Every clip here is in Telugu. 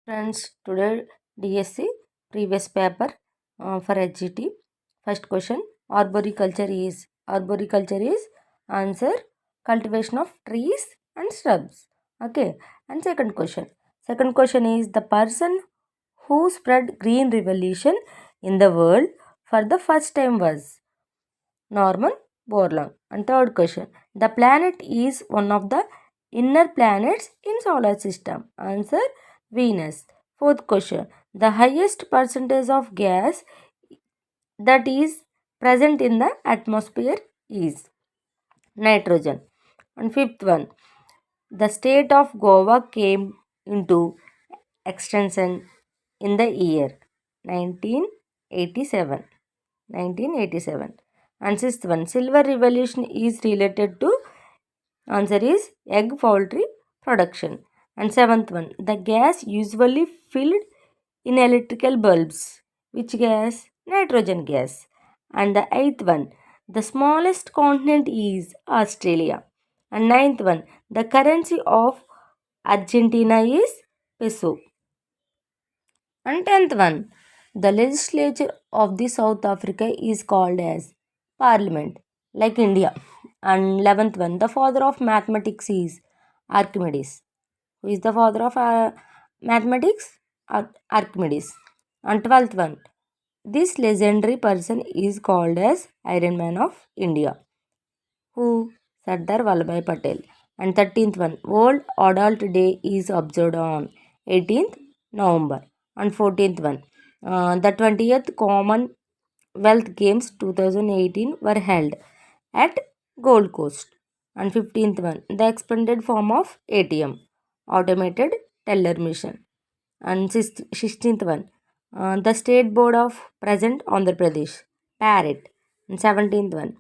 Friends, today DSC previous paper for HGT. First question, arboriculture is answer cultivation of trees and shrubs. Okay, and second question is the person who spread green revolution in the world for the first time was Norman Borlaug. And third question, the planet is one of the inner planets in solar system. Answer, Venus. Fourth question, the highest percentage of gas that is present in the atmosphere is nitrogen. And fifth one, the state of Goa came into extension in the year 1987. And sixth one, silver revolution is related to, answer is egg poultry production. And seventh one, the gas usually filled in electrical bulbs. Which gas? Nitrogen gas. And the eighth one, the smallest continent is Australia. And ninth one, the currency of Argentina is peso. And tenth one, the legislature of the South Africa is called as Parliament, like India. And 11th one, the father of mathematics is Archimedes. Who is the father of mathematics? Archimedes. And 12th one, this legendary person is called as Iron Man of India. Who? Sardar Vallabhbhai Patel. And 13th one, World Adult Day is observed on 18th November. And 14th one, the 20th Commonwealth Games 2018 were held at Gold Coast. And 15th one, the expanded form of ATM, automated teller machine. And 16th one, the State Board of present Andhra Pradesh, Parrot. And 17th one,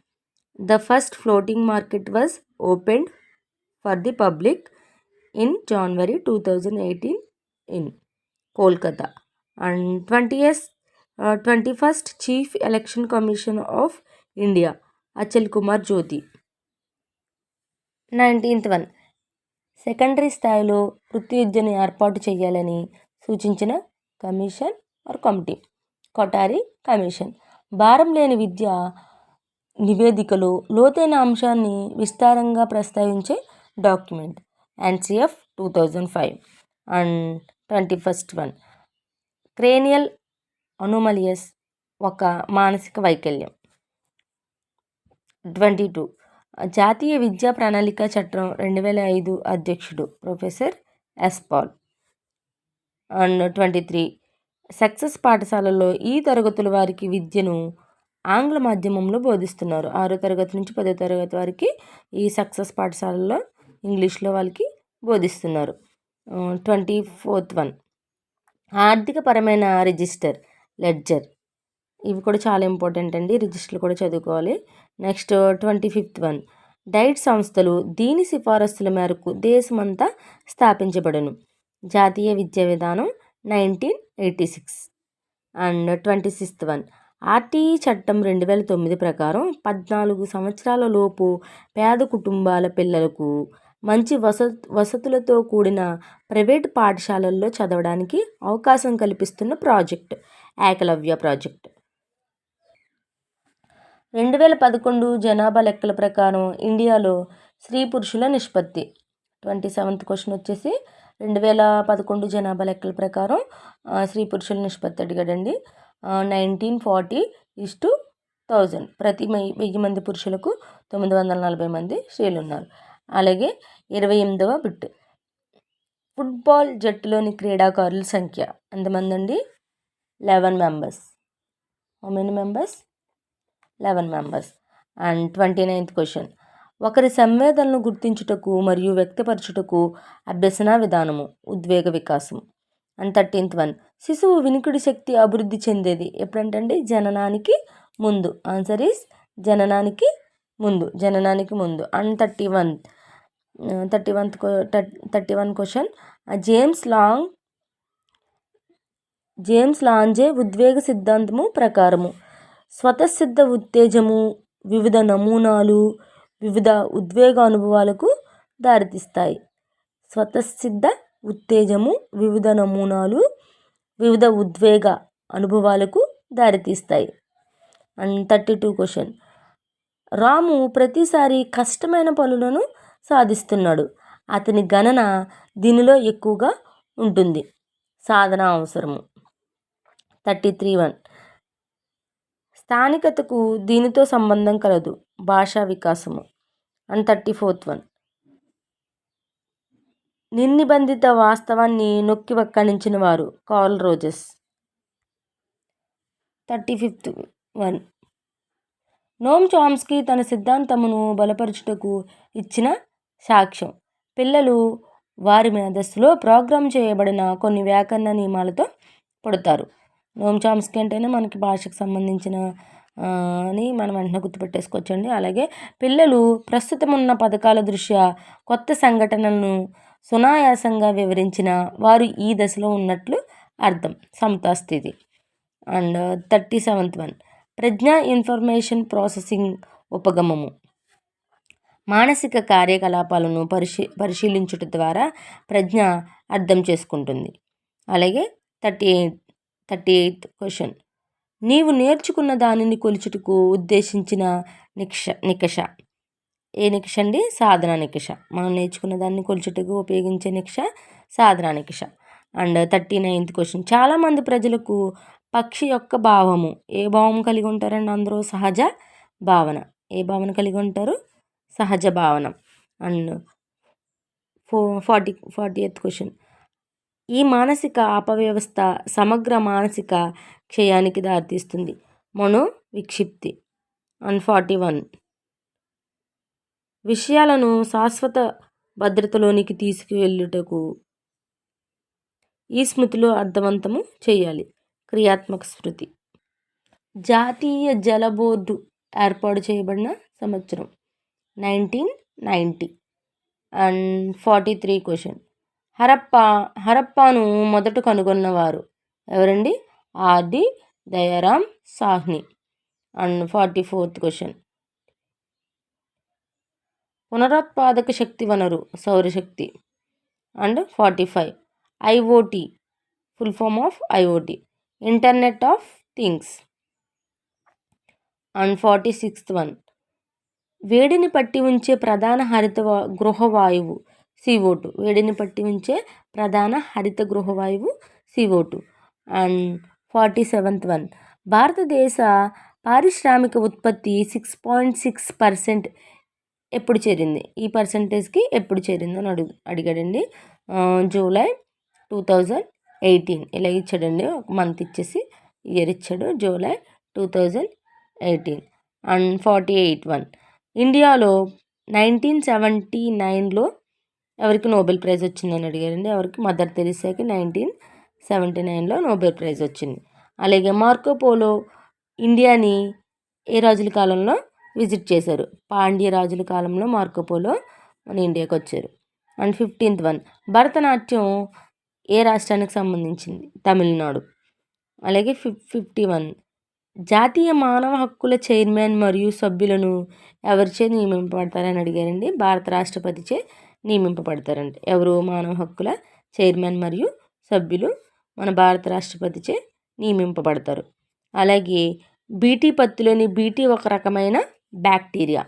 the first floating market was opened for the public in January 2018 in Kolkata. And 21st Chief Election Commission of India, Achal Kumar Jyoti. 19th one, secondary స్థాయిలో వృత్తి విద్యను ఏర్పాటు చేయాలని సూచించిన commission or committee, Kothari commission. భారం లేని విద్య నివేదికలో లోతైన అంశాన్ని విస్తారంగా ప్రస్తావించే document, NCF 2005. And 21st one, cranial anomalous ఒక మానసిక వైకల్యం. 22, జాతీయ విద్యా ప్రణాళిక చట్టం 2005 అధ్యక్షుడు professor S Pal. And 23, success పాఠశాలల్లో ఈ తరగతుల వారికి విద్యను ఆంగ్ల మాధ్యమంలో బోధిస్తున్నారు. 6వ తరగతి నుంచి 10వ తరగతి వారికి ఈ సక్సెస్ పాఠశాలలో ఇంగ్లీష్లో వాళ్ళకి బోధిస్తున్నారు. 24th వన్, ఆర్థికపరమైన రిజిస్టర్, లెడ్జర్. ఇవి కూడా చాలా ఇంపార్టెంట్ అండి, రిజిస్టర్లు కూడా చదువుకోవాలి. నెక్స్ట్ 25th వన్, డైట్ సంస్థలు దీని సిఫారసుల మేరకు దేశమంతా స్థాపించబడను, జాతీయ విద్యా విధానం 1986. అండ్ 26th వన్, ఆర్టీఈ చట్టం 2009 ప్రకారం 14 సంవత్సరాల లోపు పేద కుటుంబాల పిల్లలకు మంచి వసతులతో కూడిన ప్రైవేటు పాఠశాలల్లో చదవడానికి అవకాశం కల్పిస్తున్న ప్రాజెక్ట్ ఏకలవ్య ప్రాజెక్ట్. 2011 జనాభా లెక్కల ప్రకారం ఇండియాలో స్త్రీ పురుషుల నిష్పత్తి. 27th క్వశ్చన్ వచ్చేసి 2011 జనాభా లెక్కల ప్రకారం స్త్రీ పురుషుల నిష్పత్తి అడిగాడండి. 1940:1000, ప్రతి 1000 మంది పురుషులకు 940 మంది స్త్రీలు ఉన్నారు. అలాగే 28వ బిట్, ఫుట్బాల్ జట్టులోని క్రీడాకారుల సంఖ్య ఎంతమంది అండి? 11 members. How many members? 11 members. And 29th question, ఒకరి సంవేదనలను గుర్తించుటకు మరియు వ్యక్తపరచుటకు అభ్యసన విధానము, ఉద్వేగ వికాసం. అండ్ 13th వన్, శిశువు వినికిడి శక్తి అభివృద్ధి చెందేది ఎప్పుడంటే జననానికి ముందు. ఆన్సర్ ఈస్ జననానికి ముందు. అండ్ 31 క్వశ్చన్, జేమ్స్ లాంజే ఉద్వేగ సిద్ధాంతము ప్రకారము స్వతసిద్ధ ఉత్తేజము వివిధ నమూనాలు వివిధ ఉద్వేగ అనుభవాలకు దారితీస్తాయి. స్వతసిద్ధ ఉత్తేజము, వివిధ నమూనాలు, వివిధ ఉద్వేగ అనుభవాలకు దారితీస్తాయి. And 32 question. రాము ప్రతిసారి కష్టమైన పనులను సాధిస్తున్నాడు. అతని గణన దీనిలో ఎక్కువగా ఉంటుంది. సాధన అవసరము. 33(1). స్థానికతకు దీనితో సంబంధం కలదు. భాషా వికాసము. అండ్ 34(1). నిర్నిబంధిత వాస్తవాన్ని నొక్కి వక్కాణించిన వారు కార్ల్ రోజెస్. 35(1). నోమ్ చామ్స్కీ తన సిద్ధాంతమును బలపరచుటకు ఇచ్చిన సాక్ష్యం. పిల్లలు వారి మేధస్సులో ప్రోగ్రామ్ చేయబడిన కొన్ని వ్యాకరణ నియమాలతో పుడతారు. నోమ్ చామ్స్కీ అంటేనే మనకి భాషకు సంబంధించిన అని మనం వెంటనే గుర్తుపెట్టేసుకోవచ్చండి. అలాగే పిల్లలు ప్రస్తుతం ఉన్న పథకాల దృష్ట్యా కొత్త సంఘటనలను సునాయాసంగా వివరించిన వారు ఈ దశలో ఉన్నట్లు అర్థం. సమతా స్థితి. అండ్ 37(1). ప్రజ్ఞ ఇన్ఫర్మేషన్ ప్రాసెసింగ్ ఉపగమము. మానసిక కార్యకలాపాలను పరిశీలించుట ద్వారా ప్రజ్ఞ అర్థం చేసుకుంటుంది. అలాగే 38 క్వశ్చన్. నీవు నేర్చుకున్న దానిని కొలుచుటకు ఉద్దేశించిన నికష. ఏ నికష అండి? సాధన నికష. మనం నేర్చుకున్న దాన్ని కొలుచుటకు ఉపయోగించే నికష సాధన నికష. And 39th question. చాలామంది ప్రజలకు పక్షి యొక్క భావము. ఏ భావం కలిగి ఉంటారండి అందరూ? సహజ భావన. ఏ భావన కలిగి ఉంటారు? సహజ భావన. And 40th question. ఈ మానసిక అపవ్యవస్థ సమగ్ర మానసిక క్షయానికి దారితీస్తుంది. మనో విక్షిప్తి. అండ్ 41. విషయాలను శాశ్వత భద్రతలోనికి తీసుకువెళ్ళుటకు ఈ స్మృతిలో అర్థవంతము చేయాలి. క్రియాత్మక స్మృతి. జాతీయ జల బోర్డు ఏర్పాటు చేయబడిన సంవత్సరం 1990. And 43 question. హరప్పాను మొదట కనుగొన్నవారు ఎవరండి? RD Dayaram Sahni. And 44th question. పునరుత్పాదక శక్తి వనరు సౌరశక్తి. And 45. IoT full form of IoT internet of things. And 46th one. వేడిని పట్టి ఉంచే ప్రధాన హరిత గృహవాయువు CO2. వేడిని పట్టి ఉంచే ప్రధాన హరిత గృహవాయువు CO2. And 47th one. భారతదేశ పారిశ్రామిక ఉత్పత్తి 6.6% ఎప్పుడు చేరింది? ఈ పర్సంటేజ్కి ఎప్పుడు చేరిందో అని అడిగాడండి. జూలై 2018. ఇలా ఇచ్చాడండి. ఒక మంత్ ఇచ్చేసి ఇయర్ ఇచ్చాడు. జూలై 2018. అండ్ 48(1). ఇండియాలో 1979లో ఎవరికి నోబెల్ ప్రైజ్ వచ్చిందని అడిగారండి. ఎవరికి? మదర్ తెరిసాకి 1979లో నోబెల్ ప్రైజ్ వచ్చింది. అలాగే మార్కోపోలో ఇండియాని ఏ రాజుల కాలంలో విజిట్ చేశారు? పాండ్య రాజుల కాలంలో మార్కోపోలో మన ఇండియాకి వచ్చారు. And 15th one. భరతనాట్యం ఏ రాష్ట్రానికి సంబంధించింది? తమిళనాడు. అలాగే 51. జాతీయ మానవ హక్కుల చైర్మన్ మరియు సభ్యులను ఎవరిచే నియమింపబడతారని అడిగారండి. భారత రాష్ట్రపతిచే నియమింపబడతారంట. ఎవరు? మానవ హక్కుల చైర్మన్ మరియు సభ్యులు మన భారత రాష్ట్రపతిచే నియమింపబడతారు. అలాగే బీటీ పత్తిలోని బీటీ ఒక రకమైన బ్యాక్టీరియా.